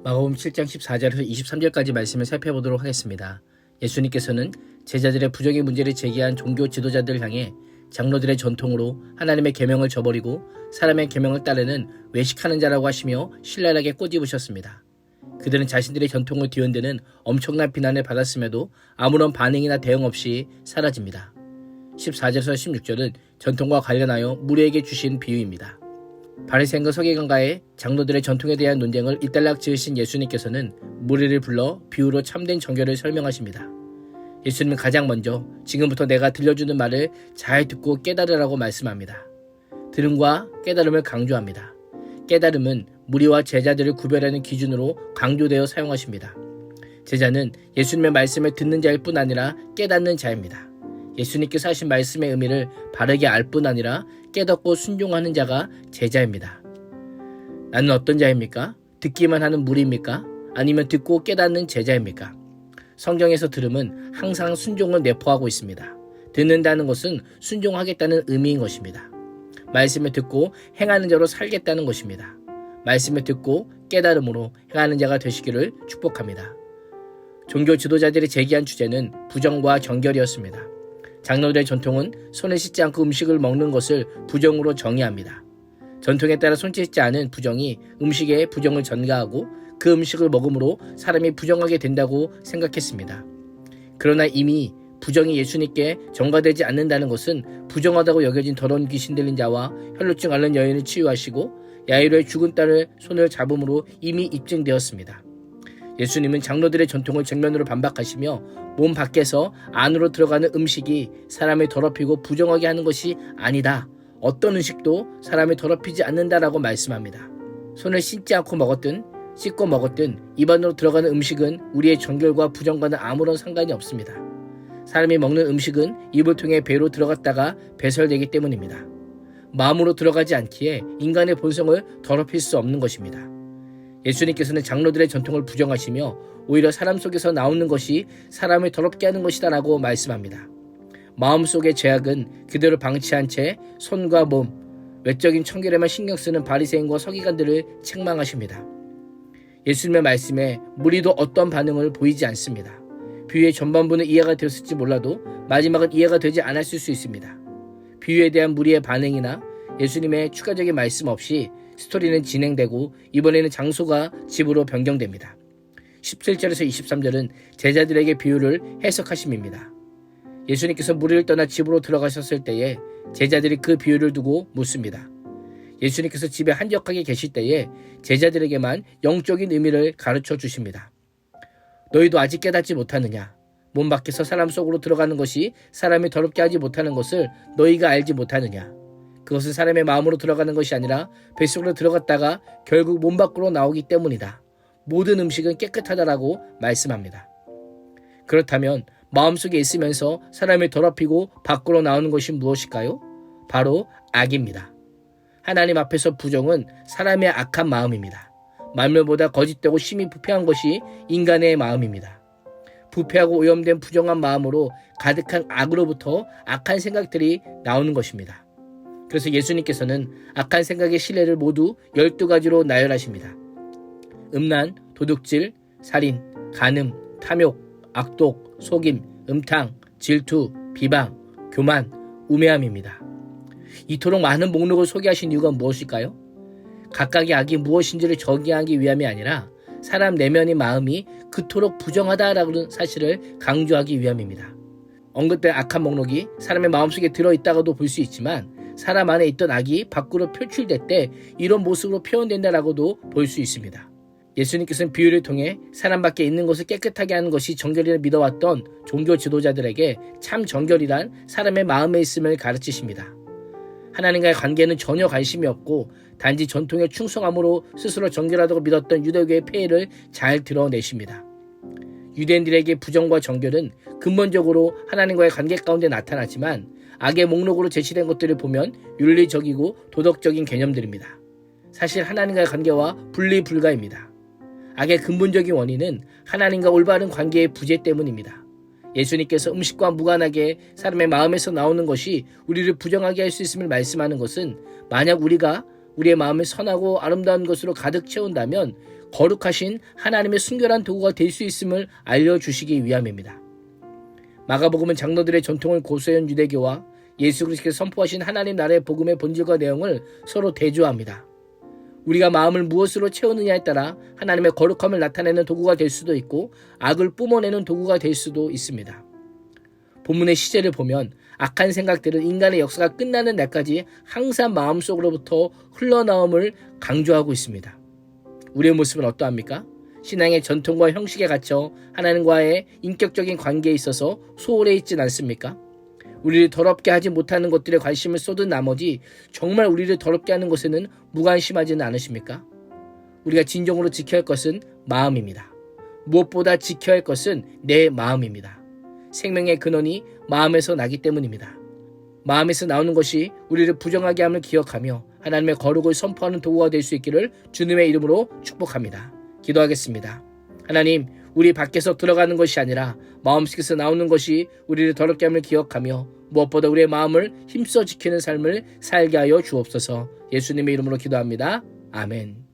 마가복음 7장 14절에서 23절까지 말씀을 살펴보도록 하겠습니다. 예수님께서는 제자들의 부정의 문제를 제기한 종교 지도자들을 향해 장로들의 전통으로 하나님의 계명을 저버리고 사람의 계명을 따르는 외식하는 자라고 하시며 신랄하게 꼬집으셨습니다. 그들은 자신들의 전통을 뒤흔드는 엄청난 비난을 받았음에도 아무런 반응이나 대응 없이 사라집니다. 14절에서 16절은 전통과 관련하여 무리에게 주신 비유입니다. 바리새인과 서기관과의 장로들의 전통에 대한 논쟁을 일단락 지으신 예수님께서는 무리를 불러 비유로 참된 정결을 설명하십니다. 예수님은 가장 먼저 지금부터 내가 들려주는 말을 잘 듣고 깨달으라고 말씀합니다. 들음과 깨달음을 강조합니다. 깨달음은 무리와 제자들을 구별하는 기준으로 강조되어 사용하십니다. 제자는 예수님의 말씀을 듣는 자일 뿐 아니라 깨닫는 자입니다. 예수님께서 하신 말씀의 의미를 바르게 알 뿐 아니라 깨닫고 순종하는 자가 제자입니다. 나는 어떤 자입니까? 듣기만 하는 무리입니까? 아니면 듣고 깨닫는 제자입니까? 성경에서 들음은 항상 순종을 내포하고 있습니다. 듣는다는 것은 순종하겠다는 의미인 것입니다. 말씀을 듣고 행하는 자로 살겠다는 것입니다. 말씀을 듣고 깨달음으로 행하는 자가 되시기를 축복합니다. 종교 지도자들이 제기한 주제는 부정과 정결이었습니다. 장로들의 전통은 손을 씻지 않고 음식을 먹는 것을 부정으로 정의합니다. 전통에 따라 손 씻지 않은 부정이 음식에 부정을 전가하고 그 음식을 먹음으로 사람이 부정하게 된다고 생각했습니다. 그러나 이미 부정이 예수님께 전가되지 않는다는 것은 부정하다고 여겨진 더러운 귀신 들린 자와 혈루증 앓는 여인을 치유하시고 야이로의 죽은 딸을 손을 잡음으로 이미 입증되었습니다. 예수님은 장로들의 전통을 정면으로 반박하시며 몸 밖에서 안으로 들어가는 음식이 사람을 더럽히고 부정하게 하는 것이 아니다. 어떤 음식도 사람을 더럽히지 않는다라고 말씀합니다. 손을 씻지 않고 먹었든 씻고 먹었든 입 안으로 들어가는 음식은 우리의 정결과 부정과는 아무런 상관이 없습니다. 사람이 먹는 음식은 입을 통해 배로 들어갔다가 배설되기 때문입니다. 마음으로 들어가지 않기에 인간의 본성을 더럽힐 수 없는 것입니다. 예수님께서는 장로들의 전통을 부정하시며 오히려 사람 속에서 나오는 것이 사람을 더럽게 하는 것이다 라고 말씀합니다. 마음속의 죄악은 그대로 방치한 채 손과 몸, 외적인 청결에만 신경 쓰는 바리새인과 서기관들을 책망하십니다. 예수님의 말씀에 무리도 어떤 반응을 보이지 않습니다. 비유의 전반부는 이해가 되었을지 몰라도 마지막은 이해가 되지 않았을 수 있습니다. 비유에 대한 무리의 반응이나 예수님의 추가적인 말씀 없이 스토리는 진행되고 이번에는 장소가 집으로 변경됩니다. 17절에서 23절은 제자들에게 비유를 해석하심입니다. 예수님께서 무리를 떠나 집으로 들어가셨을 때에 제자들이 그 비유를 두고 묻습니다. 예수님께서 집에 한적하게 계실 때에 제자들에게만 영적인 의미를 가르쳐 주십니다. 너희도 아직 깨닫지 못하느냐? 몸 밖에서 사람 속으로 들어가는 것이 사람을 더럽게 하지 못하는 것을 너희가 알지 못하느냐? 그것은 사람의 마음으로 들어가는 것이 아니라 뱃속으로 들어갔다가 결국 몸 밖으로 나오기 때문이다. 모든 음식은 깨끗하다라고 말씀합니다. 그렇다면 마음속에 있으면서 사람을 더럽히고 밖으로 나오는 것이 무엇일까요? 바로 악입니다. 하나님 앞에서 부정은 사람의 악한 마음입니다. 만물보다 거짓되고 심히 부패한 것이 인간의 마음입니다. 부패하고 오염된 부정한 마음으로 가득한 악으로부터 악한 생각들이 나오는 것입니다. 그래서 예수님께서는 악한 생각의 실내를 모두 12가지로 나열하십니다. 음란, 도둑질, 살인, 간음, 탐욕, 악독, 속임, 음탕, 질투, 비방, 교만, 우매함입니다. 이토록 많은 목록을 소개하신 이유가 무엇일까요? 각각의 악이 무엇인지를 정의하기 위함이 아니라 사람 내면의 마음이 그토록 부정하다라는 사실을 강조하기 위함입니다. 언급된 악한 목록이 사람의 마음속에 들어있다가도 볼 수 있지만 사람 안에 있던 악이 밖으로 표출될 때 이런 모습으로 표현된다라고도 볼 수 있습니다. 예수님께서는 비유를 통해 사람 밖에 있는 것을 깨끗하게 하는 것이 정결이라 믿어왔던 종교 지도자들에게 참 정결이란 사람의 마음에 있음을 가르치십니다. 하나님과의 관계는 전혀 관심이 없고 단지 전통에 충성함으로 스스로 정결하다고 믿었던 유대교의 폐해를 잘 드러내십니다. 유대인들에게 부정과 정결은 근본적으로 하나님과의 관계 가운데 나타나지만 악의 목록으로 제시된 것들을 보면 윤리적이고 도덕적인 개념들입니다. 사실 하나님과의 관계와 분리 불가입니다. 악의 근본적인 원인은 하나님과 올바른 관계의 부재 때문입니다. 예수님께서 음식과 무관하게 사람의 마음에서 나오는 것이 우리를 부정하게 할 수 있음을 말씀하는 것은 만약 우리가 우리의 마음을 선하고 아름다운 것으로 가득 채운다면 거룩하신 하나님의 순결한 도구가 될 수 있음을 알려주시기 위함입니다. 마가복음은 장로들의 전통을 고수해온 유대교와 예수 그리스도께서 선포하신 하나님 나라의 복음의 본질과 내용을 서로 대조합니다. 우리가 마음을 무엇으로 채우느냐에 따라 하나님의 거룩함을 나타내는 도구가 될 수도 있고 악을 뿜어내는 도구가 될 수도 있습니다. 본문의 시제를 보면 악한 생각들은 인간의 역사가 끝나는 날까지 항상 마음속으로부터 흘러나옴을 강조하고 있습니다. 우리의 모습은 어떠합니까? 신앙의 전통과 형식에 갇혀 하나님과의 인격적인 관계에 있어서 소홀해 있진 않습니까? 우리를 더럽게 하지 못하는 것들에 관심을 쏟은 나머지 정말 우리를 더럽게 하는 것에는 무관심하지는 않으십니까? 우리가 진정으로 지켜야 할 것은 마음입니다. 무엇보다 지켜야 할 것은 내 마음입니다. 생명의 근원이 마음에서 나기 때문입니다. 마음에서 나오는 것이 우리를 부정하게 함을 기억하며 하나님의 거룩을 선포하는 도구가 될 수 있기를 주님의 이름으로 축복합니다. 기도하겠습니다. 하나님, 우리 밖에서 들어가는 것이 아니라 마음속에서 나오는 것이 우리를 더럽게 함을 기억하며 무엇보다 우리의 마음을 힘써 지키는 삶을 살게 하여 주옵소서. 예수님의 이름으로 기도합니다. 아멘.